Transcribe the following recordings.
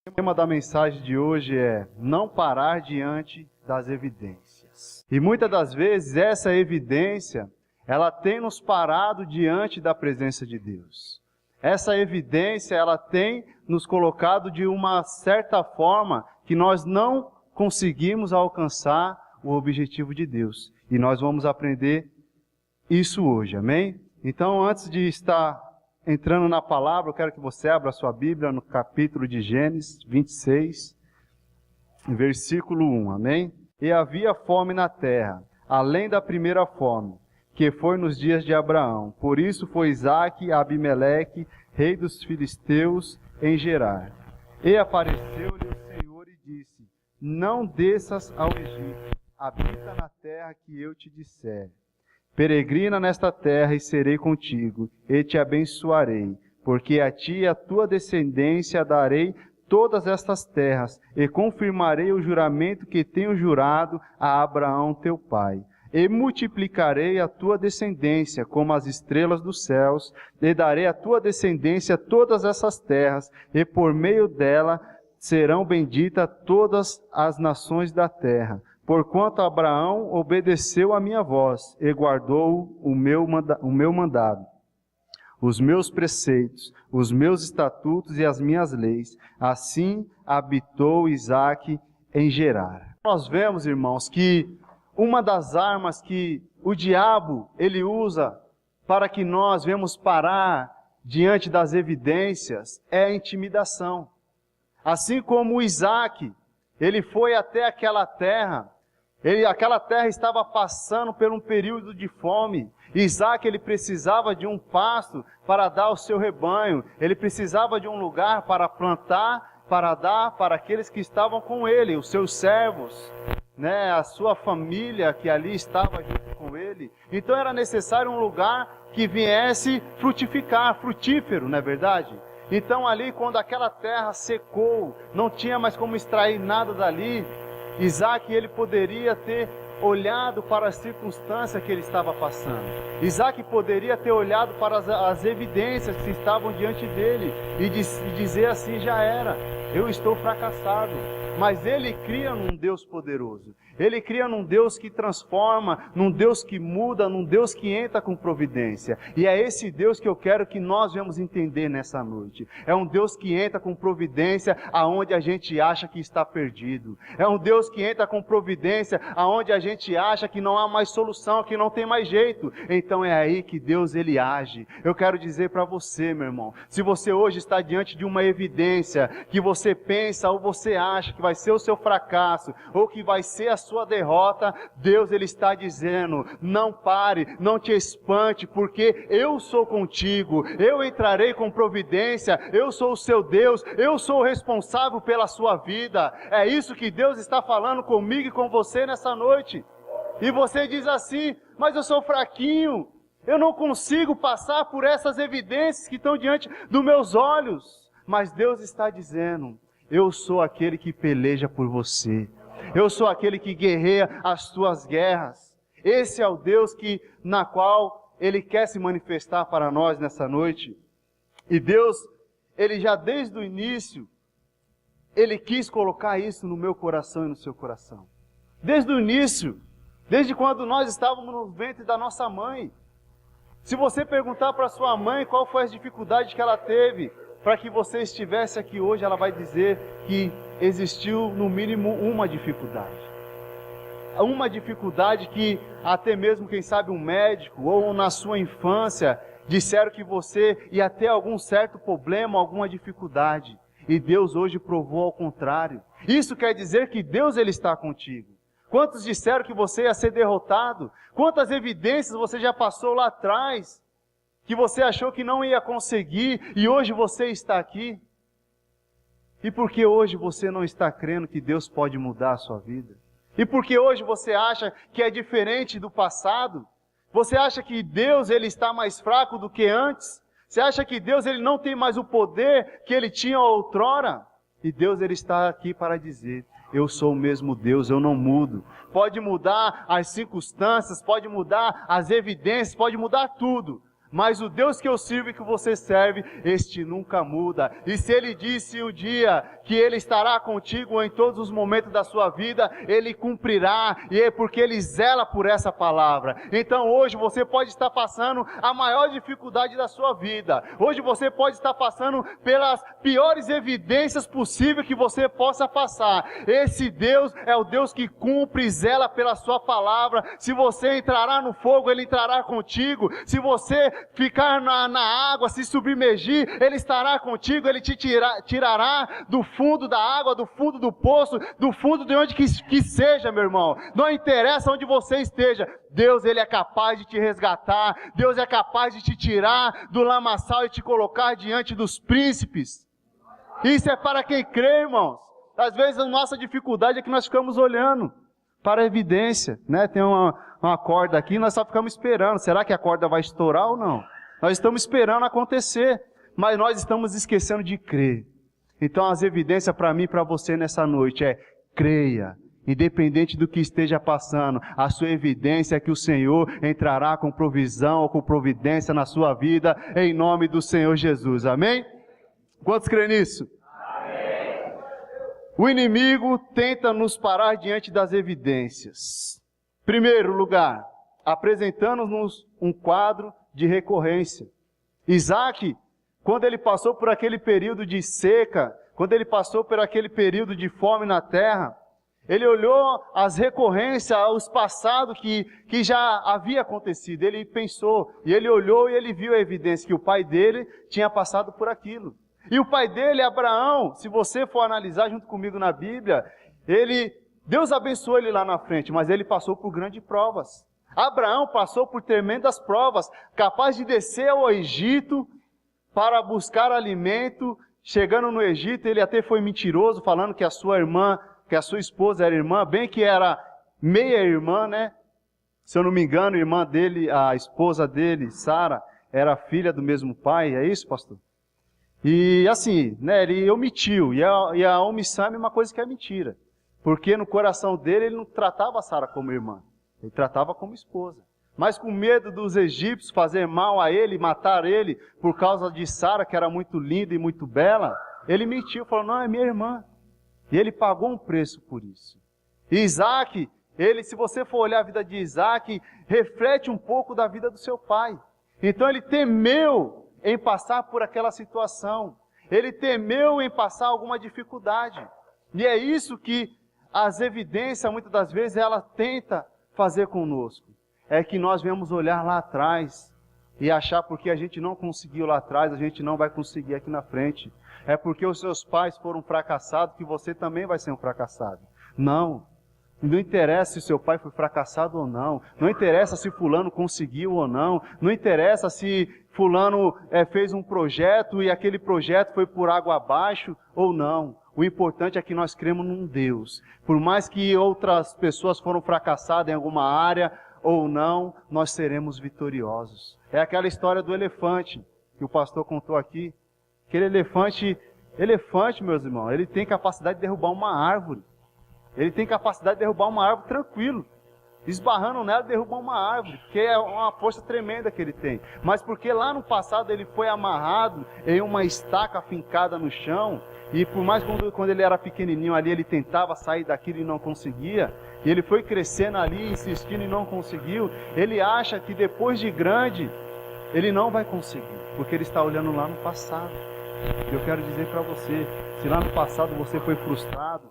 O tema da mensagem de hoje é não parar diante das evidências. E muitas das vezes essa evidência, ela tem nos parado diante da presença de Deus. Essa evidência, ela tem nos colocado de uma certa forma que nós não conseguimos alcançar o objetivo de Deus. E nós vamos aprender isso hoje, amém? Então, antes de estar entrando na palavra, eu quero que você abra a sua Bíblia no capítulo de Gênesis 26, versículo 1, amém? E havia fome na terra, além da primeira fome, que foi nos dias de Abraão. Por isso foi Isaque a Abimeleque, rei dos filisteus, em Gerar. E apareceu-lhe o Senhor e disse: não desças ao Egito, habita na terra que eu te disser. Peregrina nesta terra e serei contigo, e te abençoarei, porque a ti e a tua descendência darei todas estas terras, e confirmarei o juramento que tenho jurado a Abraão teu pai. E multiplicarei a tua descendência como as estrelas dos céus, e darei à tua descendência todas essas terras, e por meio dela serão benditas todas as nações da terra. Porquanto Abraão obedeceu a minha voz e guardou o meu mandado, os meus preceitos, os meus estatutos e as minhas leis. Assim habitou Isaque em Gerar. Nós vemos, irmãos, que uma das armas que o diabo ele usa para que nós venhamos parar diante das evidências é a intimidação. Assim como Isaque, ele foi até aquela terra. Aquela terra estava passando por um período de fome. Isaque, ele precisava de um pasto para dar ao seu rebanho. Ele precisava de um lugar para plantar, para dar para aqueles que estavam com ele, os seus servos, né, a sua família que ali estava junto com ele. Então era necessário um lugar que viesse frutificar, frutífero, não é verdade? Então ali, quando aquela terra secou, não tinha mais como extrair nada dali, Isaque, ele poderia ter olhado para a circunstância que ele estava passando. Isaque poderia ter olhado para as evidências que estavam diante dele e dizer assim: já era, eu estou fracassado. Mas ele cria num Deus poderoso. Ele cria num Deus que transforma, num Deus que muda, num Deus que entra com providência. E é esse Deus que eu quero que nós venhamos entender nessa noite. É um Deus que entra com providência aonde a gente acha que está perdido. É um Deus que entra com providência aonde a gente acha que não há mais solução, que não tem mais jeito. Então é aí que Deus ele age. Eu quero dizer para você, meu irmão, se você hoje está diante de uma evidência que você pensa ou você acha que vai ser o seu fracasso ou que vai ser a sua derrota, Deus ele está dizendo: não pare, não te espante, porque eu sou contigo, eu entrarei com providência, eu sou o seu Deus, eu sou o responsável pela sua vida. É isso que Deus está falando comigo e com você nessa noite. E você diz assim: mas eu sou fraquinho, eu não consigo passar por essas evidências que estão diante dos meus olhos. Mas Deus está dizendo: eu sou aquele que peleja por você. Eu sou aquele que guerreia as tuas guerras. Esse é o Deus na qual Ele quer se manifestar para nós nessa noite. E Deus, Ele já desde o início, Ele quis colocar isso no meu coração e no seu coração. Desde o início, desde quando nós estávamos no ventre da nossa mãe. Se você perguntar para sua mãe qual foi as dificuldades que ela teve para que você estivesse aqui hoje, ela vai dizer que existiu no mínimo uma dificuldade. Uma dificuldade que até mesmo, quem sabe, um médico ou na sua infância disseram que você ia ter algum certo problema, alguma dificuldade. E Deus hoje provou ao contrário. Isso quer dizer que Deus ele está contigo. Quantos disseram que você ia ser derrotado? Quantas evidências você já passou lá atrás que você achou que não ia conseguir e hoje você está aqui? E por que hoje você não está crendo que Deus pode mudar a sua vida? E por que hoje você acha que é diferente do passado? Você acha que Deus ele está mais fraco do que antes? Você acha que Deus ele não tem mais o poder que ele tinha outrora? E Deus ele está aqui para dizer: eu sou o mesmo Deus, eu não mudo. Pode mudar as circunstâncias, pode mudar as evidências, pode mudar tudo. Mas o Deus que eu sirvo e que você serve, este nunca muda. E se Ele disse um dia que Ele estará contigo em todos os momentos da sua vida, Ele cumprirá, e é porque Ele zela por essa palavra. Então hoje você pode estar passando a maior dificuldade da sua vida. Hoje você pode estar passando pelas piores evidências possíveis que você possa passar. Esse Deus é o Deus que cumpre e zela pela sua palavra. Se você entrará no fogo, Ele entrará contigo. Se você ficar na água, se submergir, Ele estará contigo, Ele te tirará do fundo da água, do fundo do poço, do fundo de onde que seja, meu irmão. Não interessa onde você esteja, Deus, Ele é capaz de te resgatar, Deus é capaz de te tirar do lamaçal e te colocar diante dos príncipes. Isso é para quem crê, irmãos. Às vezes a nossa dificuldade é que nós ficamos olhando para a evidência, né? Tem uma corda aqui, nós só ficamos esperando. Será que a corda vai estourar ou não? Nós estamos esperando acontecer, mas nós estamos esquecendo de crer. Então as evidências para mim e para você nessa noite é: creia, independente do que esteja passando. A sua evidência é que o Senhor entrará com provisão ou com providência na sua vida, em nome do Senhor Jesus. Amém? Quantos creem nisso? Amém. O inimigo tenta nos parar diante das evidências. Primeiro lugar, apresentando-nos um quadro de recorrência. Isaac, quando ele passou por aquele período de seca, quando ele passou por aquele período de fome na terra, ele olhou as recorrências, os passados que já havia acontecido. Ele pensou, e ele olhou e ele viu a evidência que o pai dele tinha passado por aquilo. E o pai dele, Abraão, se você for analisar junto comigo na Bíblia, Deus abençoou ele lá na frente, mas ele passou por grandes provas. Abraão passou por tremendas provas, capaz de descer ao Egito para buscar alimento. Chegando no Egito, ele até foi mentiroso, falando que a sua esposa era irmã, bem que era meia irmã, né? Se eu não me engano, a irmã dele, a esposa dele, Sara, era filha do mesmo pai, é isso, pastor? E assim, né, ele omitiu, e a omissão é a mesma coisa que a mentira. Porque no coração dele, ele não tratava Sara como irmã, ele tratava como esposa. Mas com medo dos egípcios fazer mal a ele, matar ele, por causa de Sara, que era muito linda e muito bela, ele mentiu, falou: não, é minha irmã. E ele pagou um preço por isso. E Isaac, se você for olhar a vida de Isaac, reflete um pouco da vida do seu pai. Então ele temeu em passar por aquela situação. Ele temeu em passar alguma dificuldade. E é isso que as evidências, muitas das vezes, ela tenta fazer conosco. É que nós vamos olhar lá atrás e achar porque a gente não conseguiu lá atrás, a gente não vai conseguir aqui na frente. É porque os seus pais foram fracassados que você também vai ser um fracassado. Não. Não interessa se seu pai foi fracassado ou não. Não interessa se fulano conseguiu ou não. Não interessa se fulano fez um projeto e aquele projeto foi por água abaixo ou não. O importante é que nós cremos num Deus. Por mais que outras pessoas foram fracassadas em alguma área ou não, nós seremos vitoriosos. É aquela história do elefante que o pastor contou aqui. Aquele elefante, meus irmãos, ele tem capacidade de derrubar uma árvore. Ele tem capacidade de derrubar uma árvore tranquilo. Esbarrando nela, derrubar uma árvore, porque é uma força tremenda que ele tem. Mas porque lá no passado ele foi amarrado em uma estaca fincada no chão, e por mais quando ele era pequenininho ali, ele tentava sair daquilo e não conseguia, e ele foi crescendo ali, insistindo e não conseguiu, ele acha que depois de grande, ele não vai conseguir, porque ele está olhando lá no passado. Eu quero dizer para você, se lá no passado você foi frustrado,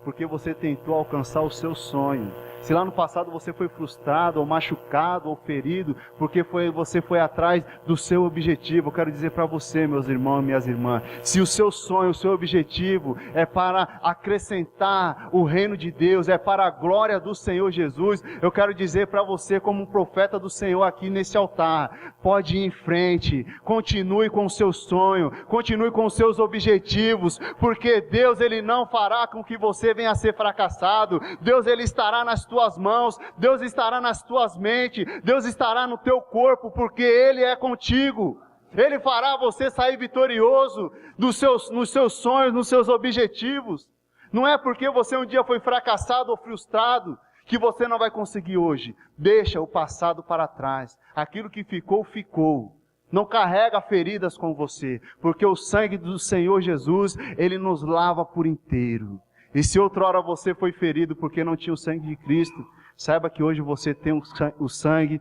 porque você tentou alcançar o seu sonho. Se lá no passado você foi frustrado, ou machucado, ou ferido, porque você foi atrás do seu objetivo, eu quero dizer para você, meus irmãos e minhas irmãs, se o seu sonho, o seu objetivo é para acrescentar o reino de Deus, é para a glória do Senhor Jesus, eu quero dizer para você, como um profeta do Senhor aqui nesse altar, pode ir em frente, continue com o seu sonho, continue com os seus objetivos, porque Deus, Ele não fará com que você venha a ser fracassado. Deus, Ele estará nas tuas mãos, Deus estará nas tuas mentes, Deus estará no teu corpo, porque Ele é contigo. Ele fará você sair vitorioso nos seus sonhos, nos seus objetivos. Não é porque você um dia foi fracassado ou frustrado que você não vai conseguir hoje. Deixa o passado para trás. Aquilo que ficou, ficou. Não carrega feridas com você, porque o sangue do Senhor Jesus, Ele nos lava por inteiro. E se outrora você foi ferido porque não tinha o sangue de Cristo, saiba que hoje você tem o sangue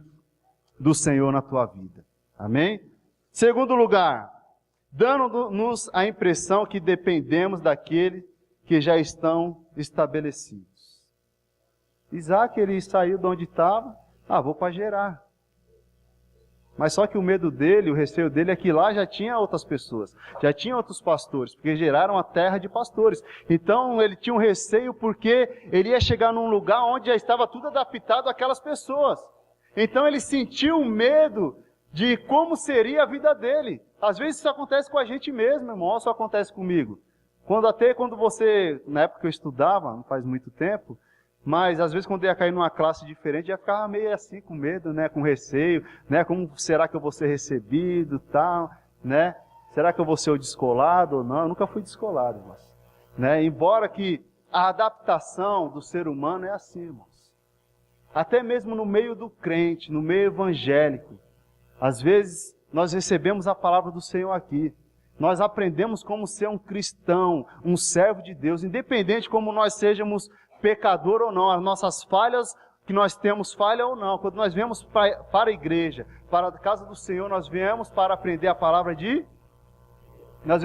do Senhor na tua vida. Amém? Segundo lugar, dando-nos a impressão que dependemos daquele que já estão estabelecidos. Isaac, ele saiu de onde estava, vou para Gerar. Mas só que o medo dele, o receio dele é que lá já tinha outras pessoas, já tinha outros pastores, porque Gerar era uma terra de pastores. Então ele tinha um receio porque ele ia chegar num lugar onde já estava tudo adaptado àquelas pessoas. Então ele sentiu medo de como seria a vida dele. Às vezes isso acontece com a gente mesmo, irmão, isso acontece comigo. Quando você, na época que eu estudava, não faz muito tempo, mas às vezes quando eu ia cair numa classe diferente, eu ia ficar meio assim, com medo, né, com receio, né, como será que eu vou ser recebido, tal, né? Será que eu vou ser o descolado ou não? Eu nunca fui descolado, irmãos. Né? Embora que a adaptação do ser humano é assim, irmãos. Até mesmo no meio do crente, no meio evangélico, às vezes nós recebemos a palavra do Senhor aqui. Nós aprendemos como ser um cristão, um servo de Deus, independente como nós sejamos pecador ou não, as nossas falhas, que nós temos falha ou não. Quando nós viemos para a igreja, para a casa do Senhor, nós viemos para aprender a palavra de... Mas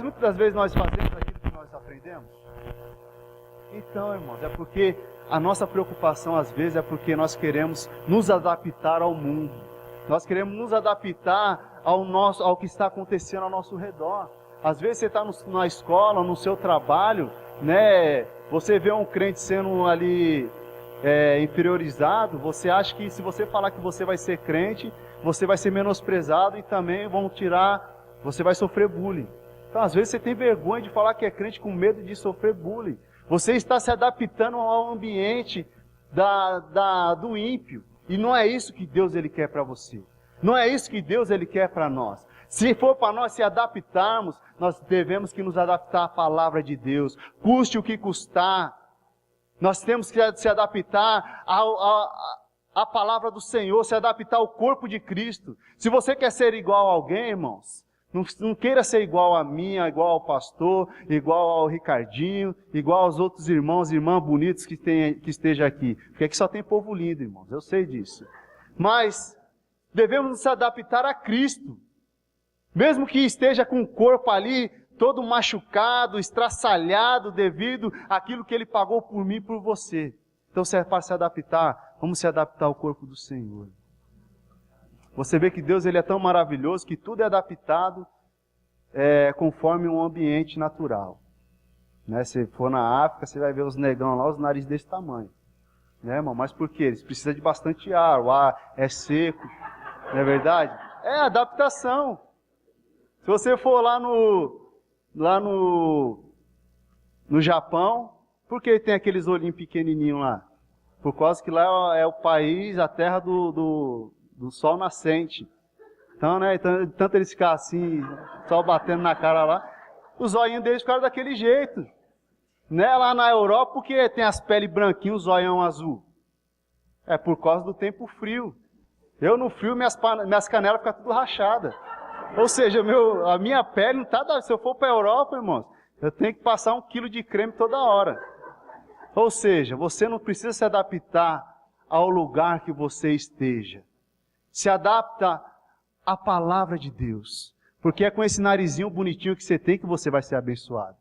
muitas das vezes nós fazemos aquilo que nós aprendemos. Então, irmãos, é porque a nossa preocupação às vezes é porque nós queremos nos adaptar ao mundo. Nós queremos nos adaptar ao que está acontecendo ao nosso redor. Às vezes você está na escola, no seu trabalho, né? Você vê um crente sendo ali inferiorizado, você acha que se você falar que você vai ser crente, você vai ser menosprezado e também você vai sofrer bullying. Então às vezes você tem vergonha de falar que é crente com medo de sofrer bullying. Você está se adaptando ao ambiente do ímpio. E não é isso que Deus ele quer para você. Não é isso que Deus ele quer para nós. Se for para nós se adaptarmos, nós devemos que nos adaptar à palavra de Deus. Custe o que custar. Nós temos que se adaptar à palavra do Senhor, se adaptar ao corpo de Cristo. Se você quer ser igual a alguém, irmãos, não queira ser igual a mim, igual ao pastor, igual ao Ricardinho, igual aos outros irmãos e irmãs bonitos que estejam aqui. Porque aqui só tem povo lindo, irmãos, eu sei disso. Mas devemos nos adaptar a Cristo. Mesmo que esteja com o corpo ali todo machucado, estraçalhado devido àquilo que Ele pagou por mim e por você. Então, se é para se adaptar, vamos se adaptar ao corpo do Senhor. Você vê que Deus ele é tão maravilhoso que tudo é adaptado conforme um ambiente natural. Né? Se for na África, você vai ver os negão lá, os narizes desse tamanho. Né, irmão? Mas por quê? Eles precisam de bastante ar, o ar é seco, não é verdade? É adaptação. Se você for lá no Japão, por que tem aqueles olhinhos pequenininhos lá? Por causa que lá é o país, a terra do sol nascente. Então, né, tanto eles ficarem assim, sol batendo na cara lá, os olhinhos deles ficaram daquele jeito. Né? Lá na Europa, porque tem as peles branquinhas, os olhão azul. É por causa do tempo frio. Eu no frio, minhas canelas ficam tudo rachadas. Ou seja, a minha pele não está... Se eu for para a Europa, irmãos, eu tenho que passar 1 quilo de creme toda hora. Ou seja, você não precisa se adaptar ao lugar que você esteja. Se adapta à palavra de Deus. Porque é com esse narizinho bonitinho que você tem que você vai ser abençoado.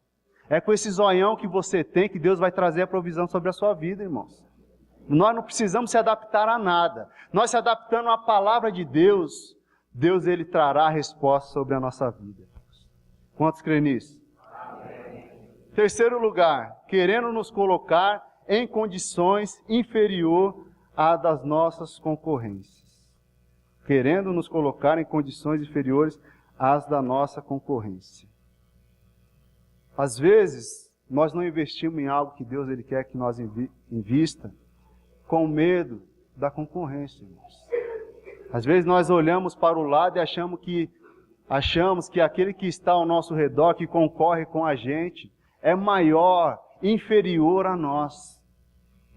É com esse zoião que você tem que Deus vai trazer a provisão sobre a sua vida, irmãos. Nós não precisamos se adaptar a nada. Nós se adaptando à palavra de Deus, Deus ele trará a resposta sobre a nossa vida. Quantos creem nisso? Amém. Terceiro lugar, querendo nos colocar em condições inferior à das nossas concorrências. Querendo nos colocar em condições inferiores às da nossa concorrência. Às vezes, nós não investimos em algo que Deus ele quer que nós invista com medo da concorrência, irmãos. Às vezes nós olhamos para o lado e achamos que aquele que está ao nosso redor, que concorre com a gente, é maior, inferior a nós.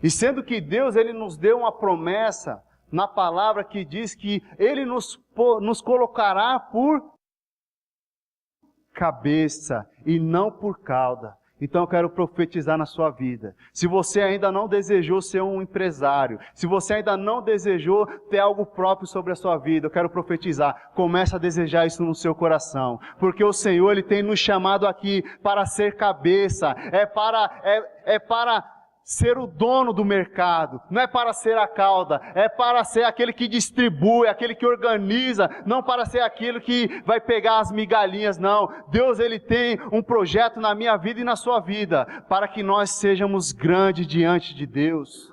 E sendo que Deus ele nos deu uma promessa na palavra que diz que Ele nos colocará por cabeça e não por cauda. Então eu quero profetizar na sua vida. Se você ainda não desejou ser um empresário, se você ainda não desejou ter algo próprio sobre a sua vida, eu quero profetizar. Comece a desejar isso no seu coração. Porque o Senhor, Ele tem nos chamado aqui para ser cabeça. É para ser o dono do mercado, não é para ser a cauda, é para ser aquele que distribui, aquele que organiza, não para ser aquele que vai pegar as migalhinhas, não. Deus, Ele tem um projeto na minha vida e na sua vida, para que nós sejamos grandes diante de Deus.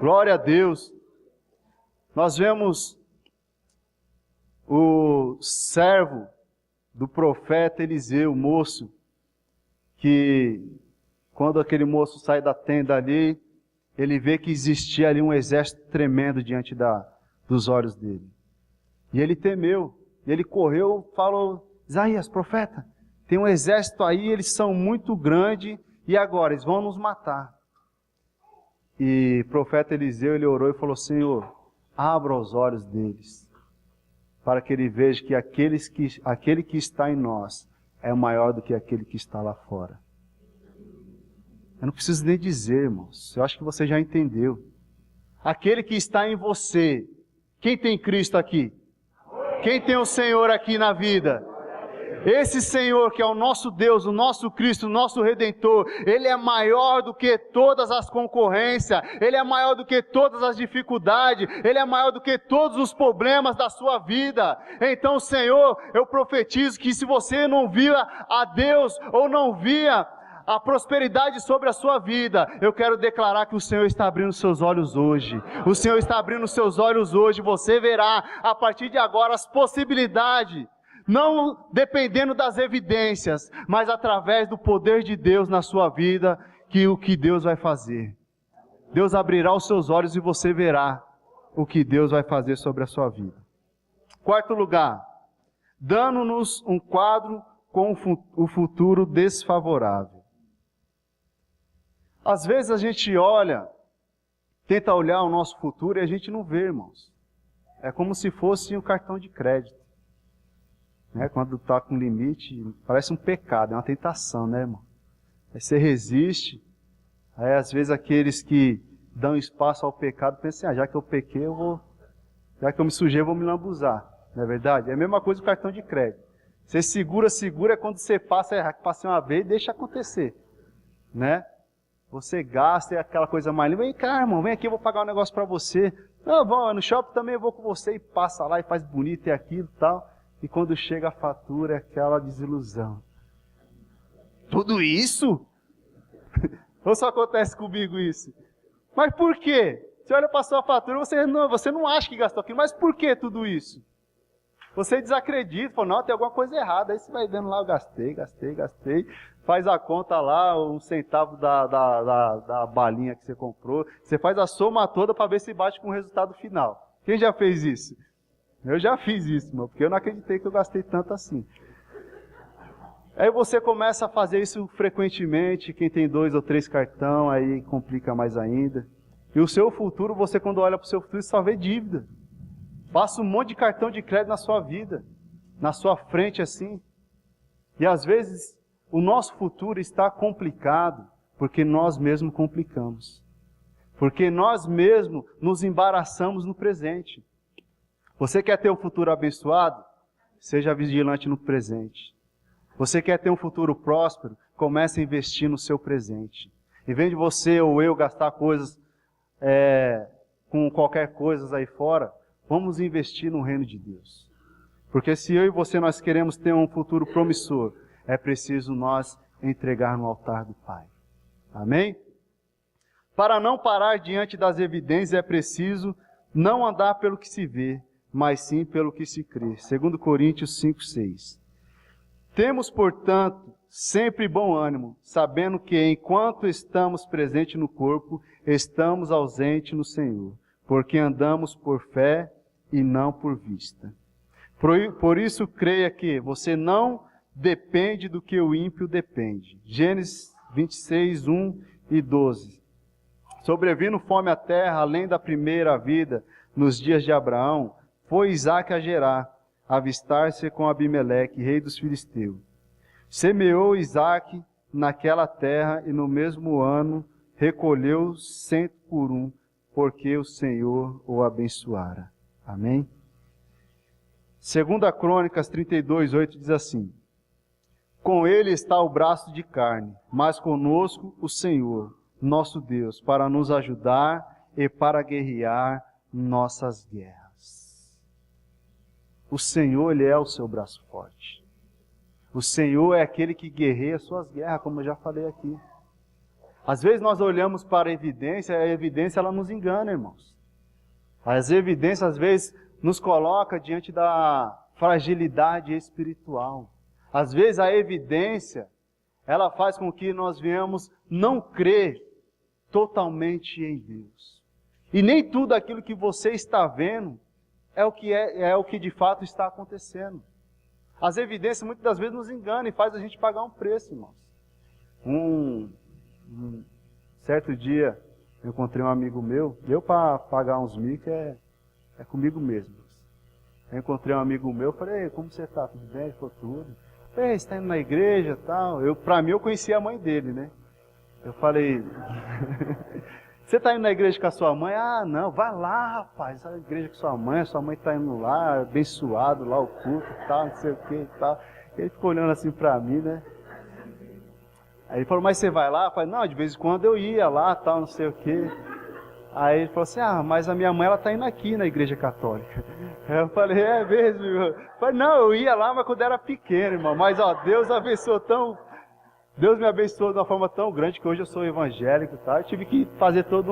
Glória a Deus. Nós vemos o servo do profeta Eliseu, o moço, que quando aquele moço sai da tenda ali, ele vê que existia ali um exército tremendo diante dos olhos dele. E ele temeu, e ele correu, falou: Isaías, profeta, tem um exército aí, eles são muito grandes, e agora eles vão nos matar. E o profeta Eliseu, ele orou e falou: Senhor, abra os olhos deles, para que ele veja que aquele que está em nós é maior do que aquele que está lá fora. Eu não preciso nem dizer, irmãos. Eu acho que você já entendeu. Aquele que está em você. Quem tem Cristo aqui? Quem tem o Senhor aqui na vida? Esse Senhor que é o nosso Deus, o nosso Cristo, o nosso Redentor, Ele é maior do que todas as concorrências, Ele é maior do que todas as dificuldades, Ele é maior do que todos os problemas da sua vida. Então, Senhor, eu profetizo que se você não via a Deus ou não via a prosperidade sobre a sua vida, eu quero declarar que o Senhor está abrindo seus olhos hoje. O Senhor está abrindo seus olhos hoje. Você verá, a partir de agora, as possibilidades, não dependendo das evidências, mas através do poder de Deus na sua vida, que o que Deus vai fazer. Deus abrirá os seus olhos e você verá o que Deus vai fazer sobre a sua vida. Quarto lugar, dando-nos um quadro com o futuro desfavorável. Às vezes a gente tenta olhar o nosso futuro e a gente não vê, irmãos. É como se fosse um cartão de crédito. Quando está com limite, parece um pecado, é uma tentação, né, irmão? Aí você resiste, aí às vezes aqueles que dão espaço ao pecado pensam, já que eu pequei, já que eu me sujei, eu vou me lambuzar. Não é verdade? É a mesma coisa com o cartão de crédito. Você segura, é quando você passa uma vez, deixa acontecer. Né? Você gasta, é aquela coisa mais linda. Vem cá, irmão, vem aqui, eu vou pagar um negócio para você. Não, vamos, no shopping também eu vou com você, e passa lá e faz bonito e aquilo e tal. E quando chega a fatura, é aquela desilusão. Tudo isso? Ou só acontece comigo isso? Mas por quê? Você olha para a sua fatura, você não acha que gastou aquilo, mas por que tudo isso? Você desacredita, fala, não, tem alguma coisa errada. Aí você vai vendo lá, eu gastei. Faz a conta lá, um centavo da balinha que você comprou. Você faz a soma toda para ver se bate com o resultado final. Quem já fez isso? Eu já fiz isso, irmão, porque eu não acreditei que eu gastei tanto assim. Aí você começa a fazer isso frequentemente. Quem tem 2 ou 3 cartões, aí complica mais ainda. E o seu futuro, você quando olha para o seu futuro, só vê dívida. Passa um monte de cartão de crédito na sua vida, na sua frente assim. E às vezes o nosso futuro está complicado porque nós mesmos complicamos. Porque nós mesmos nos embaraçamos no presente. Você quer ter um futuro abençoado? Seja vigilante no presente. Você quer ter um futuro próspero? Comece a investir no seu presente. Em vez de você ou eu gastar coisas com qualquer coisa aí fora, vamos investir no reino de Deus. Porque se eu e você nós queremos ter um futuro promissor, é preciso nós entregar no altar do Pai. Amém? Para não parar diante das evidências, é preciso não andar pelo que se vê, mas sim pelo que se crê. 2 Coríntios 5:6. Temos, portanto, sempre bom ânimo, sabendo que enquanto estamos presentes no corpo, estamos ausentes no Senhor, porque andamos por fé e não por vista. Por isso creia que você não depende do que o ímpio depende. Gênesis 26, 1 e 12. Sobrevindo fome à terra, além da primeira vida, nos dias de Abraão, foi Isaque a Gerar, avistar-se com Abimeleque, rei dos filisteus. Semeou Isaque naquela terra e no mesmo ano recolheu 100 por 1, porque o Senhor o abençoara. Amém? 2 Crônicas 32:8 diz assim: com ele está o braço de carne, mas conosco o Senhor, nosso Deus, para nos ajudar e para guerrear nossas guerras. O Senhor, Ele é o seu braço forte. O Senhor é aquele que guerreia suas guerras, como eu já falei aqui. Às vezes nós olhamos para a evidência ela nos engana, irmãos. As evidências, às vezes, nos coloca diante da fragilidade espiritual. Às vezes a evidência, ela faz com que nós venhamos não crer totalmente em Deus. E nem tudo aquilo que você está vendo é o que de fato está acontecendo. As evidências muitas das vezes nos enganam e faz a gente pagar um preço, irmãos. Um certo dia eu encontrei um amigo meu, eu para pagar uns micos é comigo mesmo. Eu encontrei um amigo meu, falei, como você está? Tudo bem? Ele falou, tudo. Você está indo na igreja e tal? Para mim eu conhecia a mãe dele, né? Eu falei, você está indo na igreja com a sua mãe? Ah, não, vai lá, rapaz, a igreja com sua mãe está indo lá, abençoado lá o culto e tal, não sei o que e tal. Ele ficou olhando assim para mim, né? Aí ele falou, mas você vai lá? Eu falei, não, de vez em quando eu ia lá, tal, não sei o que. Aí ele falou assim, mas a minha mãe, ela está indo aqui na igreja católica. Eu falei, é mesmo, irmão? Eu falei, não, eu ia lá, mas quando era pequeno, irmão. Mas, Deus me abençoou de uma forma tão grande que hoje eu sou evangélico e tal. Eu tive que fazer todo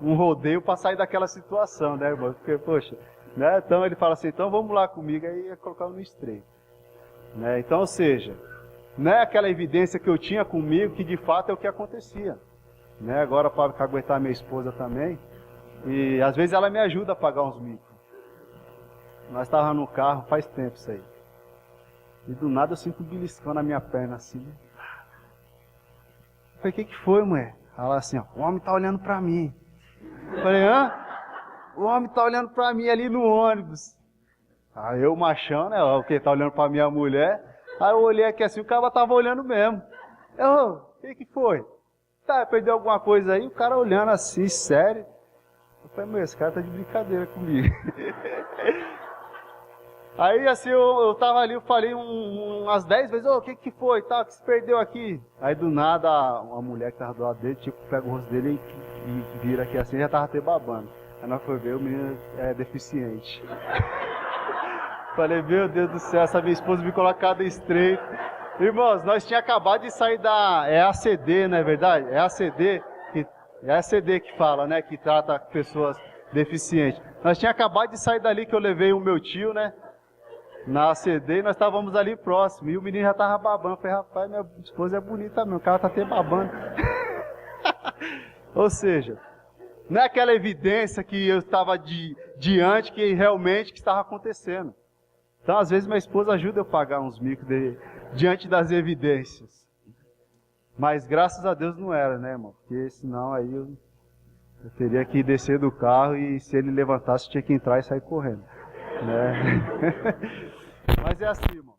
um rodeio para sair daquela situação, né, irmão? Porque, poxa, né? Então ele fala assim, então vamos lá comigo, aí ia colocar no estreito. Né? Então, ou seja, não é aquela evidência que eu tinha comigo que de fato é o que acontecia. Né? Agora para aguentar minha esposa também. E às vezes ela me ajuda a pagar uns micos. Nós estávamos no carro, faz tempo isso aí. E do nada eu sinto um beliscão na minha perna assim. Eu falei, o que foi, mulher? Ela assim, o homem está olhando para mim. Eu falei, o homem está olhando para mim ali no ônibus. Aí eu machão, né? O que está olhando para minha mulher. Aí eu olhei aqui assim, o cara estava olhando mesmo. O que foi? Tá, perdeu alguma coisa aí? O cara olhando assim, sério. Eu falei, esse cara tá de brincadeira comigo. Aí assim, eu tava ali, eu falei umas 10 vezes, o que foi, tá, que se perdeu aqui? Aí do nada, uma mulher que tava do lado dele, tipo, pega o rosto dele e vira aqui assim, já tava até babando. Aí nós foi ver, o menino é deficiente. Falei, meu Deus do céu, essa minha esposa me coloca cada estreito. Irmãos, nós tínhamos acabado de sair é ACD, não é verdade? É ACD que fala, né, que trata pessoas deficientes. Nós tínhamos acabado de sair dali que eu levei o meu tio, né, na ACD e nós estávamos ali próximo. E o menino já estava babando. Eu falei, rapaz, minha esposa é bonita mesmo, o cara está até babando. Ou seja, não é aquela evidência que eu estava diante que realmente que estava acontecendo. Então, às vezes, minha esposa ajuda eu a pagar uns micos diante das evidências. Mas, graças a Deus, não era, né, irmão? Porque senão aí eu teria que descer do carro e se ele levantasse, tinha que entrar e sair correndo. Né? Mas é assim, irmãos.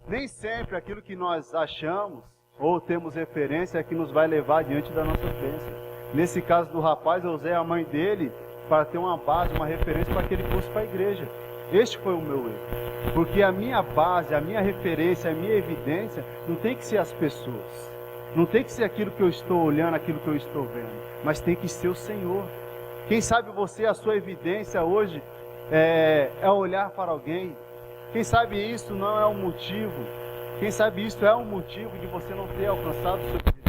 Nem sempre aquilo que nós achamos ou temos referência é que nos vai levar diante da nossa bênção. Nesse caso do rapaz, eu usei a mãe dele para ter uma base, uma referência para que ele fosse para a igreja. Este foi o meu erro. Porque a minha base, a minha referência, a minha evidência não tem que ser as pessoas. Não tem que ser aquilo que eu estou olhando, aquilo que eu estou vendo. Mas tem que ser o Senhor. Quem sabe você, a sua evidência hoje é olhar para alguém. Quem sabe isso não é um motivo. Quem sabe isso é um motivo de você não ter alcançado o seu objetivo.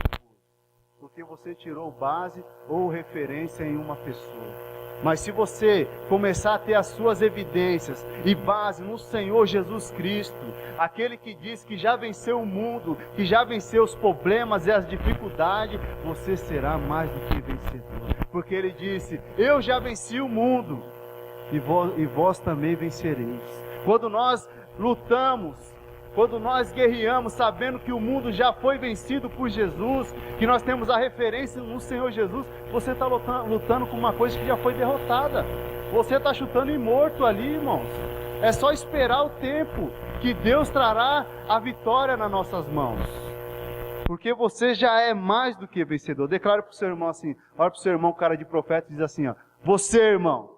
Porque você tirou base ou referência em uma pessoa. Mas se você começar a ter as suas evidências e base no Senhor Jesus Cristo, aquele que diz que já venceu o mundo, que já venceu os problemas e as dificuldades, você será mais do que vencedor. Porque Ele disse, eu já venci o mundo e vós também vencereis. Quando nós lutamos quando nós guerreamos sabendo que o mundo já foi vencido por Jesus, que nós temos a referência no Senhor Jesus, você está lutando com uma coisa que já foi derrotada. Você está chutando em morto ali, irmãos. É só esperar o tempo que Deus trará a vitória nas nossas mãos. Porque você já é mais do que vencedor. Declara para o seu irmão assim, olha para o seu irmão, cara de profeta, e diz assim, ó, você, irmão.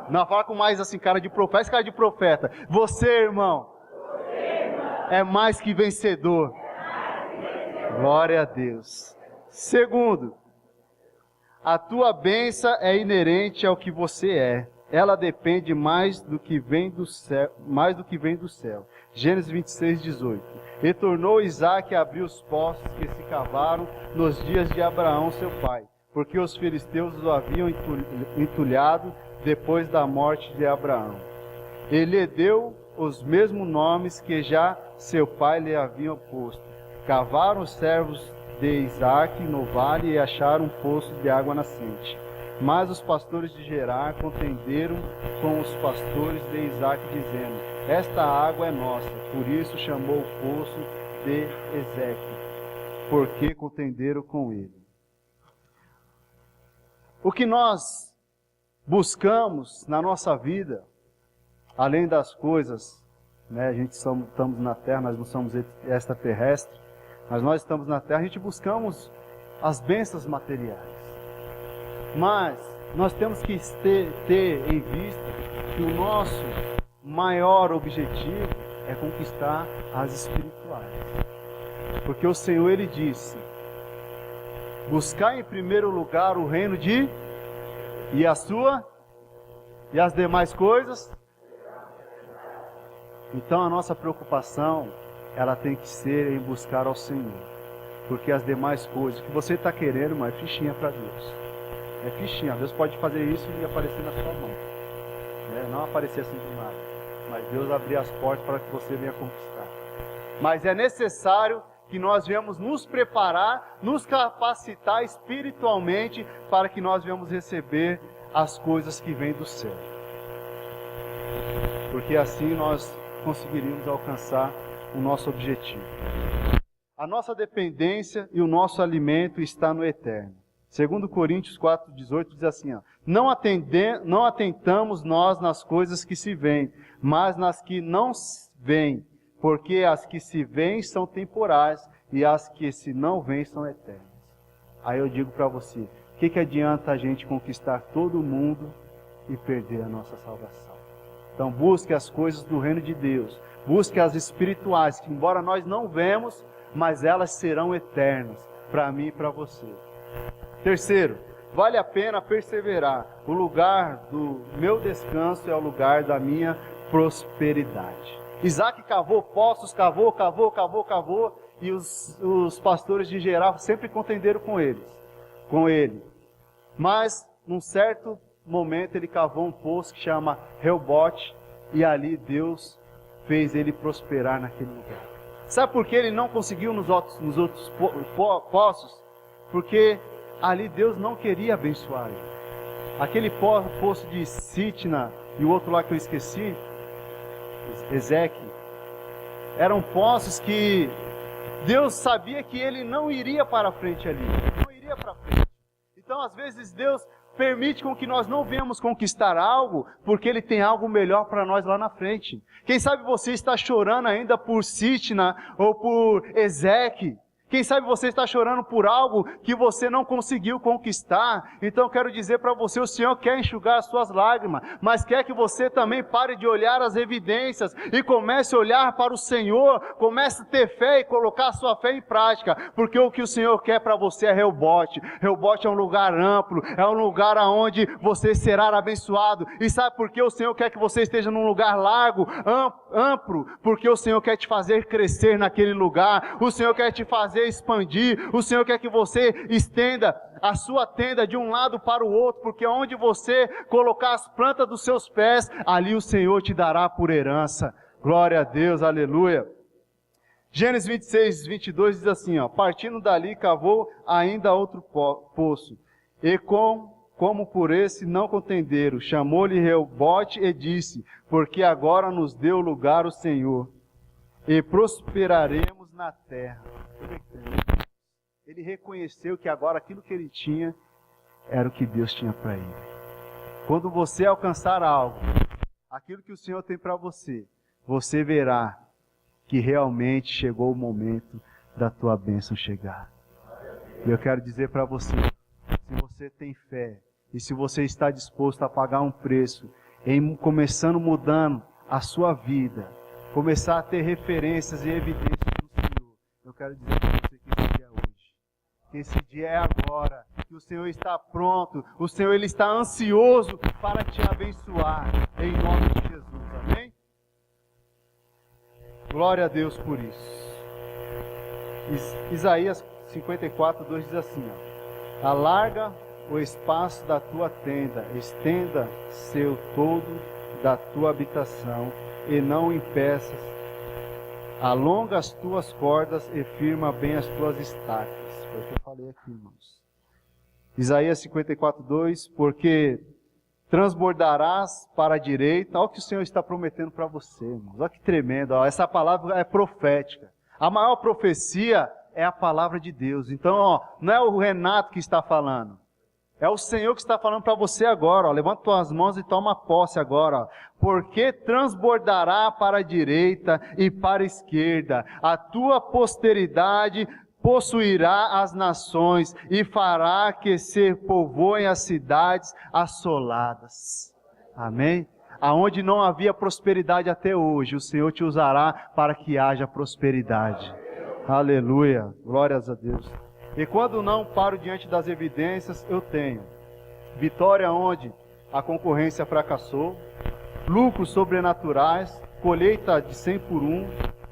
Não, fala com mais assim, cara de profeta, esse cara de profeta. Você, irmão. É mais que vencedor. Glória a Deus. Segundo, a tua bênção é inerente ao que você é. Ela depende mais do que vem do céu. Gênesis 26, 18. E tornou Isaque a abrir os poços que se cavaram nos dias de Abraão, seu pai, porque os filisteus o haviam entulhado depois da morte de Abraão. Ele lhe deu os mesmos nomes que já seu pai lhe havia posto. Cavaram os servos de Isaque no vale e acharam um poço de água nascente. Mas os pastores de Gerar contenderam com os pastores de Isaque, dizendo, esta água é nossa. Por isso chamou o poço de Ezeque, porque contenderam com ele. O que nós buscamos na nossa vida, além das coisas, né, a gente estamos na terra, nós não somos extraterrestres, mas nós estamos na terra, a gente buscamos as bênçãos materiais. Mas nós temos que ter em vista que o nosso maior objetivo é conquistar as espirituais. Porque o Senhor, Ele disse, buscar em primeiro lugar o reino de... E as demais coisas? Então a nossa preocupação, ela tem que ser em buscar ao Senhor. Porque as demais coisas que você está querendo, mas é fichinha para Deus. É fichinha. Deus pode fazer isso e aparecer na sua mão. Não aparecer assim do nada. Mas Deus abrir as portas para que você venha conquistar. Mas é necessário que nós venhamos nos preparar, nos capacitar espiritualmente para que nós venhamos receber as coisas que vêm do céu. Porque assim nós conseguiríamos alcançar o nosso objetivo. A nossa dependência e o nosso alimento está no eterno. 2 Coríntios 4,18 diz assim, ó, não atentamos nós nas coisas que se veem, mas nas que não veem, porque as que se veem são temporais e as que se não veem são eternas. Aí eu digo para você, o que adianta a gente conquistar todo mundo e perder a nossa salvação? Então busque as coisas do reino de Deus, busque as espirituais, que embora nós não vemos, mas elas serão eternas, para mim e para você. Terceiro, vale a pena perseverar. O lugar do meu descanso é o lugar da minha prosperidade. Isaque cavou poços, cavou, e os pastores de Gerar sempre contenderam com ele. Mas, num certo momento, ele cavou um poço que chama Reobote, e ali Deus fez ele prosperar naquele lugar. Sabe por que ele não conseguiu nos outros poços? Porque ali Deus não queria abençoar ele. Aquele poço de Sitna e o outro lá que eu esqueci, Ezeque, eram poços que Deus sabia que ele não iria para frente ali, não iria para frente. Então às vezes Deus permite com que nós não venhamos conquistar algo, porque Ele tem algo melhor para nós lá na frente. Quem sabe você está chorando ainda por Sitna ou por Ezeque. Quem sabe você está chorando por algo que você não conseguiu conquistar. Então eu quero dizer para você, o Senhor quer enxugar as suas lágrimas, mas quer que você também pare de olhar as evidências e comece a olhar para o Senhor, comece a ter fé e colocar a sua fé em prática, porque o que o Senhor quer para você é Reobote. Reobote é um lugar amplo, é um lugar onde você será abençoado. E sabe por que o Senhor quer que você esteja num lugar largo, amplo? Porque o Senhor quer te fazer crescer naquele lugar, o Senhor quer te fazer expandir, o Senhor quer que você estenda a sua tenda de um lado para o outro, porque onde você colocar as plantas dos seus pés, ali o Senhor te dará por herança. Glória a Deus, aleluia. Gênesis 26, 22 diz assim, ó, partindo dali cavou ainda outro poço, e como por esse não contenderam, chamou-lhe Reobote e disse, porque agora nos deu lugar o Senhor. e prosperaremos na terra. Ele reconheceu que agora aquilo que ele tinha era o que Deus tinha para ele. Quando você alcançar algo, aquilo que o Senhor tem para você, você verá que realmente chegou o momento da tua bênção chegar. E eu quero dizer para você, se você tem fé e se você está disposto a pagar um preço, em começando mudando a sua vida, começar a ter referências e evidências do Senhor, eu quero dizer para você que esse dia é hoje, que esse dia é agora, que o Senhor está pronto, o Senhor ele está ansioso para te abençoar, em nome de Jesus, amém? Glória a Deus por isso. Isaías 54, 2 diz assim, ó, alarga o espaço da tua tenda, estenda seu todo da tua habitação, e não impeças, alonga as tuas cordas e firma bem as tuas estacas. Foi o que eu falei aqui, irmãos. Isaías 54, 2, porque transbordarás para a direita. Olha o que o Senhor está prometendo para você, irmãos. Olha que tremendo. Ó. Essa palavra é profética. A maior profecia é a palavra de Deus. Então, ó, não é o Renato que está falando. É o Senhor que está falando para você agora. Ó. Levanta tuas mãos e toma posse agora. Ó. Porque transbordará para a direita e para a esquerda. A tua posteridade possuirá as nações e fará que se povoem as cidades assoladas. Amém? Aonde não havia prosperidade até hoje, o Senhor te usará para que haja prosperidade. Aleluia, glórias a Deus. E quando não paro diante das evidências, eu tenho vitória onde a concorrência fracassou, lucros sobrenaturais, colheita de 100 por 1,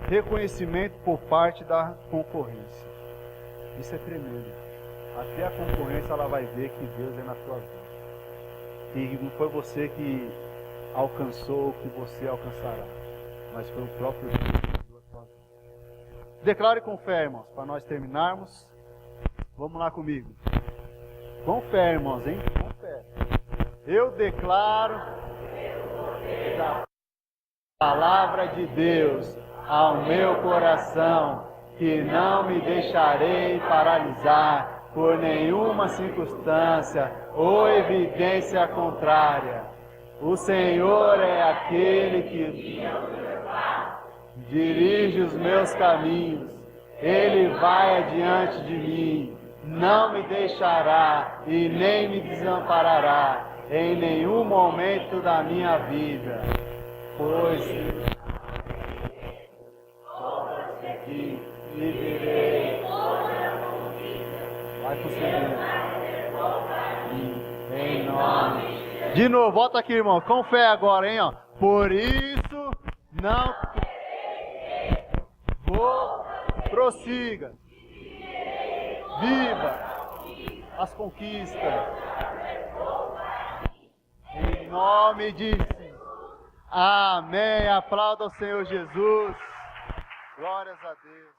reconhecimento por parte da concorrência. Isso é tremendo. Até a concorrência ela vai ver que Deus é na tua vida. E não foi você que alcançou o que você alcançará, mas foi o próprio Deus que deu a tua vida. Declare com fé, irmãos, para nós terminarmos. Vamos lá comigo. Com fé, irmãos, hein? Com fé. Eu declaro a palavra de Deus ao meu coração, que não me deixarei paralisar por nenhuma circunstância ou evidência contrária. O Senhor é aquele que dirige os meus caminhos. Ele vai adiante de mim, não me deixará e nem me desamparará em nenhum momento da minha vida. Pois que viverei. Vai conseguir. Em nome. De novo, volta aqui, irmão. Com fé agora, hein? Ó. Por isso, não. Prossiga. Viva as conquistas. Em nome de Jesus. Amém. Aplauda o Senhor Jesus. Glórias a Deus.